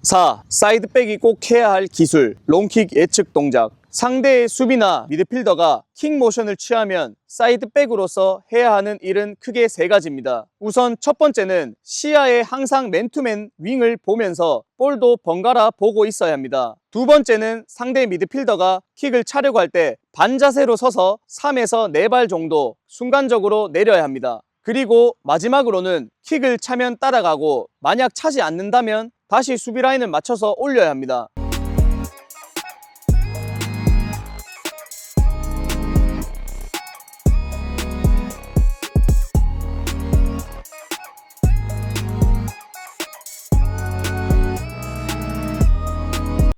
4. 사이드백이 꼭 해야 할 기술, 롱킥 예측 동작. 상대의 수비나 미드필더가 킥 모션을 취하면 사이드백으로서 해야 하는 일은 크게 세 가지입니다. 우선 첫 번째는 시야에 항상 맨투맨 윙을 보면서 볼도 번갈아 보고 있어야 합니다. 두 번째는 상대 미드필더가 킥을 차려고 할 때 반자세로 서서 3에서 4발 정도 순간적으로 내려야 합니다. 그리고 마지막으로는 킥을 차면 따라가고 만약 차지 않는다면 다시 수비 라인을 맞춰서 올려야 합니다.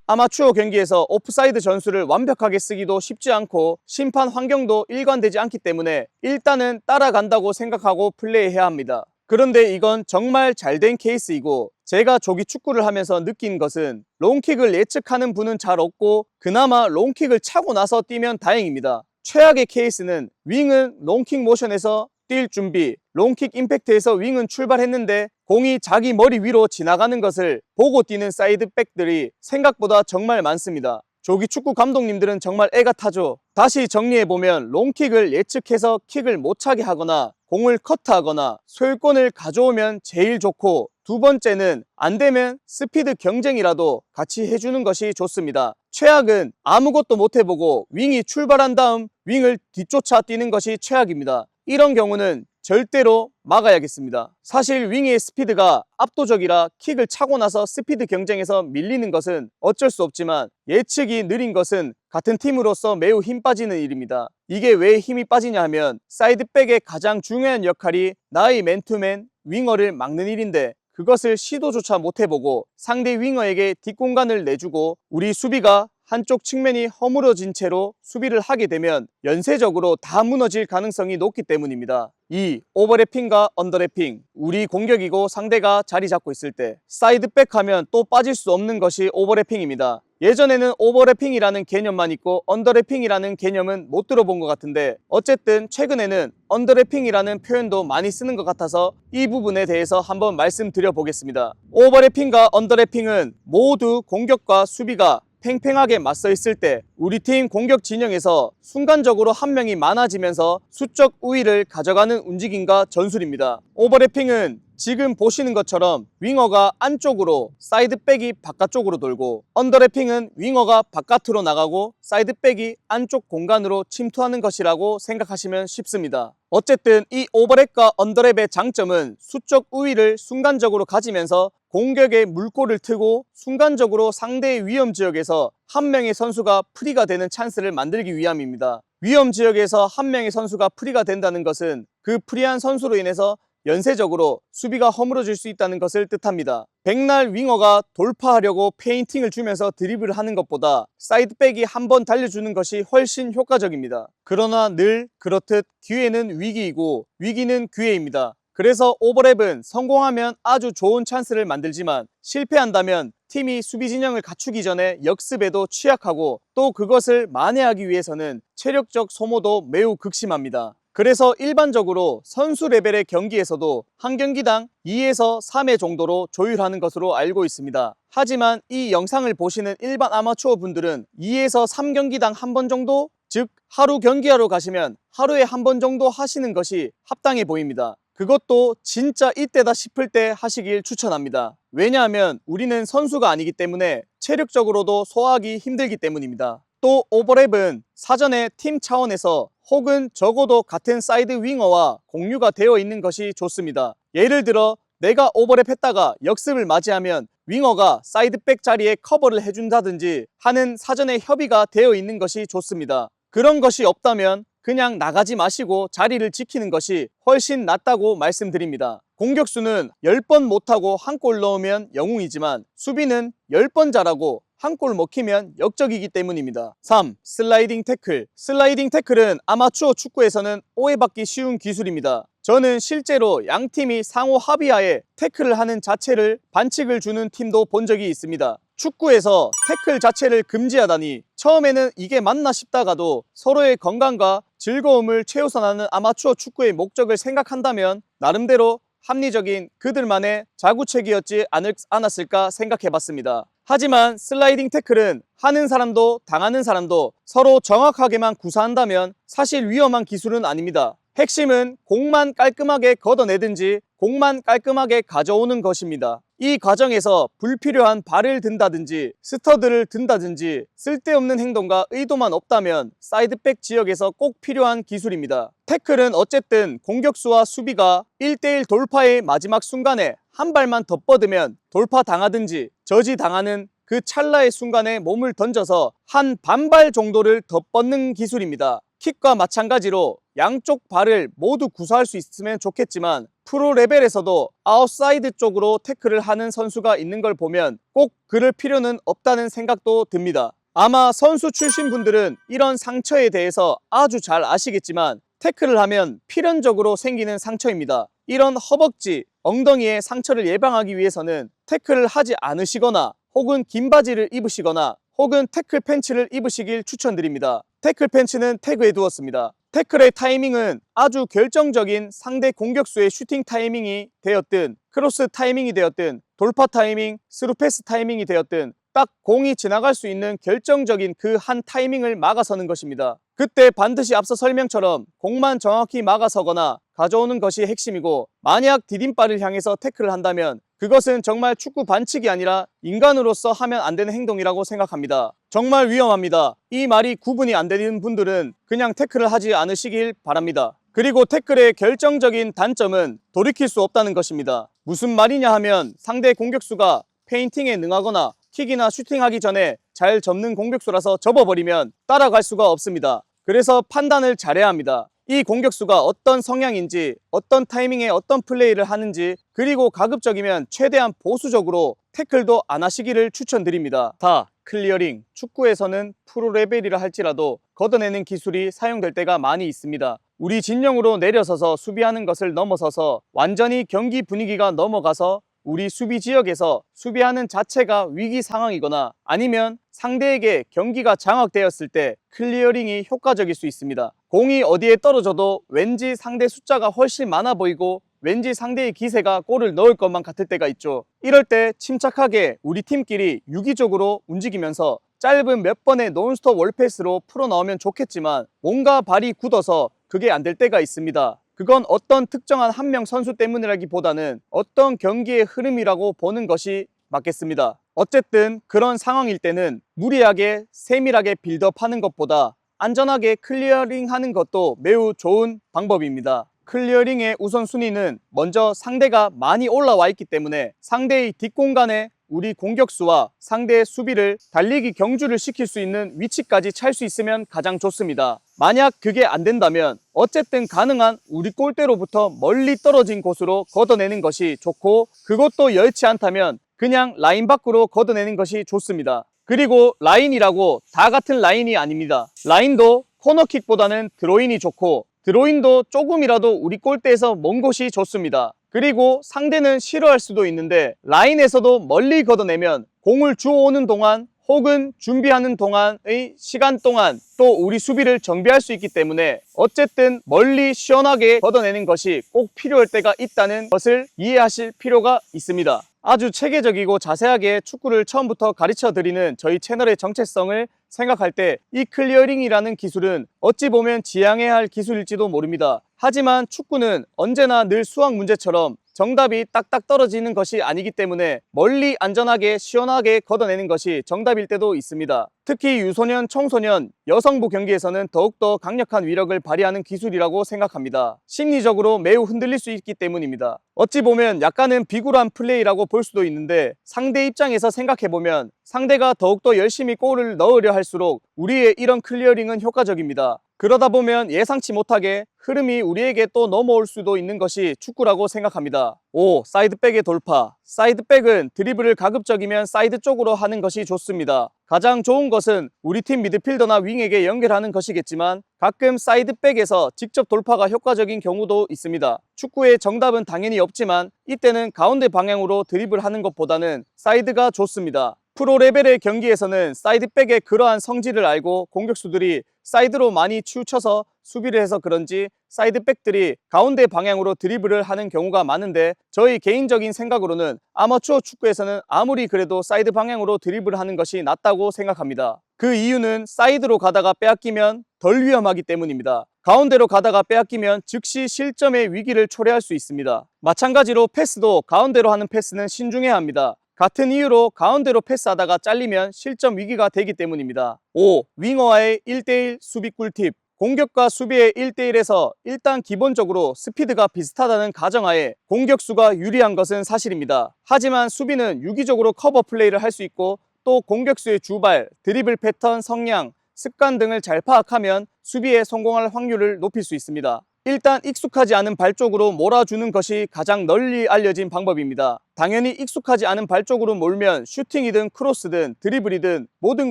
아마추어 경기에서 오프사이드 전술을 완벽하게 쓰기도 쉽지 않고 심판 환경도 일관되지 않기 때문에 일단은 따라간다고 생각하고 플레이해야 합니다. 그런데 이건 정말 잘된 케이스이고 제가 조기 축구를 하면서 느낀 것은 롱킥을 예측하는 분은 잘 없고 그나마 롱킥을 차고 나서 뛰면 다행입니다. 최악의 케이스는 윙은 롱킥 모션에서 뛸 준비, 롱킥 임팩트에서 윙은 출발했는데 공이 자기 머리 위로 지나가는 것을 보고 뛰는 사이드백들이 생각보다 정말 많습니다. 조기 축구 감독님들은 정말 애가 타죠. 다시 정리해보면 롱킥을 예측해서 킥을 못 차게 하거나 공을 커트하거나 소유권을 가져오면 제일 좋고, 두 번째는 안 되면 스피드 경쟁이라도 같이 해주는 것이 좋습니다. 최악은 아무것도 못 해보고 윙이 출발한 다음 윙을 뒤쫓아 뛰는 것이 최악입니다. 이런 경우는 절대로 막아야겠습니다. 사실 윙의 스피드가 압도적이라 킥을 차고 나서 스피드 경쟁에서 밀리는 것은 어쩔 수 없지만 예측이 느린 것은 같은 팀으로서 매우 힘 빠지는 일입니다. 이게 왜 힘이 빠지냐 하면 사이드백의 가장 중요한 역할이 나의 맨투맨 윙어를 막는 일인데 그것을 시도조차 못 해보고 상대 윙어에게 뒷공간을 내주고 우리 수비가 한쪽 측면이 허물어진 채로 수비를 하게 되면 연쇄적으로 다 무너질 가능성이 높기 때문입니다. 2. 오버래핑과 언더래핑. 우리 공격이고 상대가 자리 잡고 있을 때 사이드백 하면 또 빠질 수 없는 것이 오버래핑입니다. 예전에는 오버래핑이라는 개념만 있고 언더래핑이라는 개념은 못 들어본 것 같은데 어쨌든 최근에는 언더래핑이라는 표현도 많이 쓰는 것 같아서 이 부분에 대해서 한번 말씀드려 보겠습니다. 오버래핑과 언더래핑은 모두 공격과 수비가 팽팽하게 맞서 있을 때 우리 팀 공격 진영에서 순간적으로 한 명이 많아지면서 수적 우위를 가져가는 움직임과 전술입니다. 오버래핑은 지금 보시는 것처럼 윙어가 안쪽으로 사이드백이 바깥쪽으로 돌고, 언더래핑은 윙어가 바깥으로 나가고 사이드백이 안쪽 공간으로 침투하는 것이라고 생각하시면 쉽습니다. 어쨌든 이 오버랩과 언더랩의 장점은 수적 우위를 순간적으로 가지면서 공격에 물꼬를 트고 순간적으로 상대의 위험 지역에서 한 명의 선수가 프리가 되는 찬스를 만들기 위함입니다. 위험 지역에서 한 명의 선수가 프리가 된다는 것은 그 프리한 선수로 인해서 연쇄적으로 수비가 허물어질 수 있다는 것을 뜻합니다. 백날 윙어가 돌파하려고 페인팅을 주면서 드리블을 하는 것보다 사이드백이 한번 달려주는 것이 훨씬 효과적입니다. 그러나 늘 그렇듯 기회는 위기이고 위기는 기회입니다. 그래서 오버랩은 성공하면 아주 좋은 찬스를 만들지만 실패한다면 팀이 수비 진영을 갖추기 전에 역습에도 취약하고 또 그것을 만회하기 위해서는 체력적 소모도 매우 극심합니다. 그래서 일반적으로 선수 레벨의 경기에서도 한 경기당 2에서 3회 정도로 조율하는 것으로 알고 있습니다. 하지만 이 영상을 보시는 일반 아마추어 분들은 2에서 3경기당 한 번 정도, 즉 하루 경기하러 가시면 하루에 한 번 정도 하시는 것이 합당해 보입니다. 그것도 진짜 이때다 싶을 때 하시길 추천합니다. 왜냐하면 우리는 선수가 아니기 때문에 체력적으로도 소화하기 힘들기 때문입니다. 또 오버랩은 사전에 팀 차원에서 혹은 적어도 같은 사이드 윙어와 공유가 되어 있는 것이 좋습니다. 예를 들어 내가 오버랩 했다가 역습을 맞이하면 윙어가 사이드백 자리에 커버를 해준다든지 하는 사전에 협의가 되어 있는 것이 좋습니다. 그런 것이 없다면 그냥 나가지 마시고 자리를 지키는 것이 훨씬 낫다고 말씀드립니다. 공격수는 10번 못하고 한 골 넣으면 영웅이지만 수비는 10번 잘하고 한 골 먹히면 역적이기 때문입니다. 3. 슬라이딩 태클. 슬라이딩 태클은 아마추어 축구에서는 오해받기 쉬운 기술입니다. 저는 실제로 양 팀이 상호 합의하에 태클을 하는 자체를 반칙을 주는 팀도 본 적이 있습니다. 축구에서 태클 자체를 금지하다니 처음에는 이게 맞나 싶다가도 서로의 건강과 즐거움을 최우선하는 아마추어 축구의 목적을 생각한다면 나름대로 합리적인 그들만의 자구책이었지 않았을까 생각해봤습니다. 하지만 슬라이딩 태클은 하는 사람도 당하는 사람도 서로 정확하게만 구사한다면 사실 위험한 기술은 아닙니다. 핵심은 공만 깔끔하게 걷어내든지 공만 깔끔하게 가져오는 것입니다. 이 과정에서 불필요한 발을 든다든지 스터드를 든다든지 쓸데없는 행동과 의도만 없다면 사이드백 지역에서 꼭 필요한 기술입니다. 태클은 어쨌든 공격수와 수비가 1대1 돌파의 마지막 순간에 한 발만 더 뻗으면 돌파 당하든지 저지 당하는 그 찰나의 순간에 몸을 던져서 한 반발 정도를 더 뻗는 기술입니다. 킥과 마찬가지로 양쪽 발을 모두 구사할 수 있으면 좋겠지만 프로 레벨에서도 아웃사이드 쪽으로 태클을 하는 선수가 있는 걸 보면 꼭 그럴 필요는 없다는 생각도 듭니다. 아마 선수 출신 분들은 이런 상처에 대해서 아주 잘 아시겠지만 태클을 하면 필연적으로 생기는 상처입니다. 이런 허벅지, 엉덩이의 상처를 예방하기 위해서는 태클을 하지 않으시거나 혹은 긴 바지를 입으시거나 혹은 태클 팬츠를 입으시길 추천드립니다. 태클 팬츠는 태그에 두었습니다. 태클의 타이밍은 아주 결정적인 상대 공격수의 슈팅 타이밍이 되었든 크로스 타이밍이 되었든 돌파 타이밍, 스루 패스 타이밍이 되었든 딱 공이 지나갈 수 있는 결정적인 그 한 타이밍을 막아서는 것입니다. 그때 반드시 앞서 설명처럼 공만 정확히 막아서거나 가져오는 것이 핵심이고 만약 디딤발을 향해서 태클을 한다면 그것은 정말 축구 반칙이 아니라 인간으로서 하면 안 되는 행동이라고 생각합니다. 정말 위험합니다. 이 말이 구분이 안 되는 분들은 그냥 태클을 하지 않으시길 바랍니다. 그리고 태클의 결정적인 단점은 돌이킬 수 없다는 것입니다. 무슨 말이냐 하면 상대 공격수가 페인팅에 능하거나 킥이나 슈팅하기 전에 잘 접는 공격수라서 접어버리면 따라갈 수가 없습니다. 그래서 판단을 잘해야 합니다. 이 공격수가 어떤 성향인지, 어떤 타이밍에 어떤 플레이를 하는지, 그리고 가급적이면 최대한 보수적으로 태클도 안 하시기를 추천드립니다. 다 클리어링, 축구에서는 프로 레벨이라 할지라도 걷어내는 기술이 사용될 때가 많이 있습니다. 우리 진영으로 내려서서 수비하는 것을 넘어서서 완전히 경기 분위기가 넘어가서 우리 수비 지역에서 수비하는 자체가 위기 상황이거나 아니면 상대에게 경기가 장악되었을 때 클리어링이 효과적일 수 있습니다. 공이 어디에 떨어져도 왠지 상대 숫자가 훨씬 많아 보이고 왠지 상대의 기세가 골을 넣을 것만 같을 때가 있죠. 이럴 때 침착하게 우리 팀끼리 유기적으로 움직이면서 짧은 몇 번의 논스톱 월패스로 풀어나오면 좋겠지만 뭔가 발이 굳어서 그게 안 될 때가 있습니다. 그건 어떤 특정한 한 명 선수 때문이라기보다는 어떤 경기의 흐름이라고 보는 것이 맞겠습니다. 어쨌든 그런 상황일 때는 무리하게 세밀하게 빌드업하는 것보다 안전하게 클리어링하는 것도 매우 좋은 방법입니다. 클리어링의 우선순위는 먼저 상대가 많이 올라와 있기 때문에 상대의 뒷공간에 우리 공격수와 상대의 수비를 달리기 경주를 시킬 수 있는 위치까지 찰 수 있으면 가장 좋습니다. 만약 그게 안 된다면 어쨌든 가능한 우리 골대로부터 멀리 떨어진 곳으로 걷어내는 것이 좋고 그것도 여의치 않다면 그냥 라인 밖으로 걷어내는 것이 좋습니다. 그리고 라인이라고 다 같은 라인이 아닙니다. 라인도 코너킥보다는 드로인이 좋고 드로인도 조금이라도 우리 골대에서 먼 곳이 좋습니다. 그리고 상대는 싫어할 수도 있는데 라인에서도 멀리 걷어내면 공을 주워오는 동안 혹은 준비하는 동안의 시간 동안 또 우리 수비를 정비할 수 있기 때문에 어쨌든 멀리 시원하게 걷어내는 것이 꼭 필요할 때가 있다는 것을 이해하실 필요가 있습니다. 아주 체계적이고 자세하게 축구를 처음부터 가르쳐 드리는 저희 채널의 정체성을 생각할 때 이 클리어링이라는 기술은 어찌 보면 지양해야 할 기술일지도 모릅니다. 하지만 축구는 언제나 늘 수학 문제처럼 정답이 딱딱 떨어지는 것이 아니기 때문에 멀리 안전하게 시원하게 걷어내는 것이 정답일 때도 있습니다. 특히 유소년, 청소년, 여성부 경기에서는 더욱더 강력한 위력을 발휘하는 기술이라고 생각합니다. 심리적으로 매우 흔들릴 수 있기 때문입니다. 어찌 보면 약간은 비굴한 플레이라고 볼 수도 있는데 상대 입장에서 생각해보면 상대가 더욱더 열심히 골을 넣으려 할수록 우리의 이런 클리어링은 효과적입니다. 그러다 보면 예상치 못하게 흐름이 우리에게 또 넘어올 수도 있는 것이 축구라고 생각합니다. 5. 사이드백의 돌파. 사이드백은 드리블을 가급적이면 사이드 쪽으로 하는 것이 좋습니다. 가장 좋은 것은 우리 팀 미드필더나 윙에게 연결하는 것이겠지만 가끔 사이드백에서 직접 돌파가 효과적인 경우도 있습니다. 축구의 정답은 당연히 없지만 이때는 가운데 방향으로 드리블하는 것보다는 사이드가 좋습니다. 프로 레벨의 경기에서는 사이드백의 그러한 성질을 알고 공격수들이 사이드로 많이 치우쳐서 수비를 해서 그런지 사이드백들이 가운데 방향으로 드리블을 하는 경우가 많은데, 저희 개인적인 생각으로는 아마추어 축구에서는 아무리 그래도 사이드 방향으로 드리블을 하는 것이 낫다고 생각합니다. 그 이유는 사이드로 가다가 빼앗기면 덜 위험하기 때문입니다. 가운데로 가다가 빼앗기면 즉시 실점의 위기를 초래할 수 있습니다. 마찬가지로 패스도 가운데로 하는 패스는 신중해야 합니다. 같은 이유로 가운데로 패스하다가 잘리면 실점 위기가 되기 때문입니다. 5. 윙어와의 1대1 수비 꿀팁. 공격과 수비의 1대1에서 일단 기본적으로 스피드가 비슷하다는 가정하에 공격수가 유리한 것은 사실입니다. 하지만 수비는 유기적으로 커버 플레이를 할 수 있고, 또 공격수의 주발, 드리블 패턴, 성향, 습관 등을 잘 파악하면 수비에 성공할 확률을 높일 수 있습니다. 일단 익숙하지 않은 발 쪽으로 몰아주는 것이 가장 널리 알려진 방법입니다. 당연히 익숙하지 않은 발 쪽으로 몰면 슈팅이든 크로스든 드리블이든 모든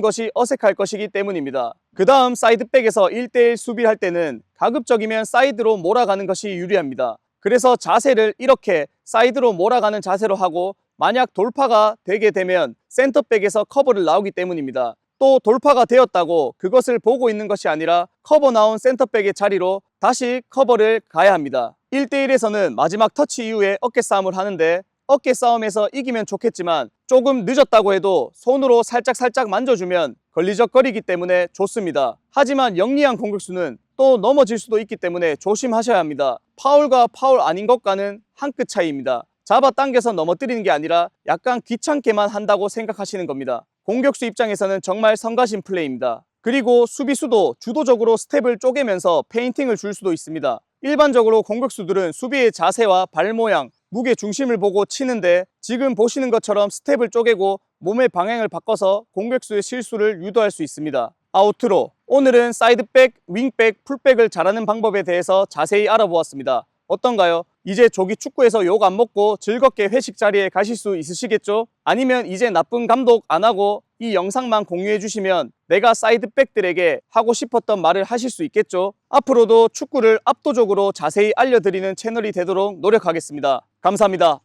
것이 어색할 것이기 때문입니다. 그 다음 사이드백에서 1대1 수비할 때는 가급적이면 사이드로 몰아가는 것이 유리합니다. 그래서 자세를 이렇게 사이드로 몰아가는 자세로 하고, 만약 돌파가 되게 되면 센터백에서 커버를 나오기 때문입니다. 또 돌파가 되었다고 그것을 보고 있는 것이 아니라 커버 나온 센터백의 자리로 다시 커버를 가야 합니다. 1대1에서는 마지막 터치 이후에 어깨 싸움을 하는데, 어깨 싸움에서 이기면 좋겠지만 조금 늦었다고 해도 손으로 살짝 만져주면 걸리적거리기 때문에 좋습니다. 하지만 영리한 공격수는 또 넘어질 수도 있기 때문에 조심하셔야 합니다. 파울과 파울 아닌 것과는 한 끗 차이입니다. 잡아당겨서 넘어뜨리는 게 아니라 약간 귀찮게만 한다고 생각하시는 겁니다. 공격수 입장에서는 정말 성가신 플레이입니다. 그리고 수비수도 주도적으로 스텝을 쪼개면서 페인팅을 줄 수도 있습니다. 일반적으로 공격수들은 수비의 자세와 발 모양, 무게 중심을 보고 치는데, 지금 보시는 것처럼 스텝을 쪼개고 몸의 방향을 바꿔서 공격수의 실수를 유도할 수 있습니다. 아우트로, 오늘은 사이드백, 윙백, 풀백을 잘하는 방법에 대해서 자세히 알아보았습니다. 어떤가요? 이제 조기 축구에서 욕 안 먹고 즐겁게 회식 자리에 가실 수 있으시겠죠? 아니면 이제 나쁜 감독 안 하고 이 영상만 공유해 주시면 내가 사이드백들에게 하고 싶었던 말을 하실 수 있겠죠? 앞으로도 축구를 압도적으로 자세히 알려드리는 채널이 되도록 노력하겠습니다. 감사합니다.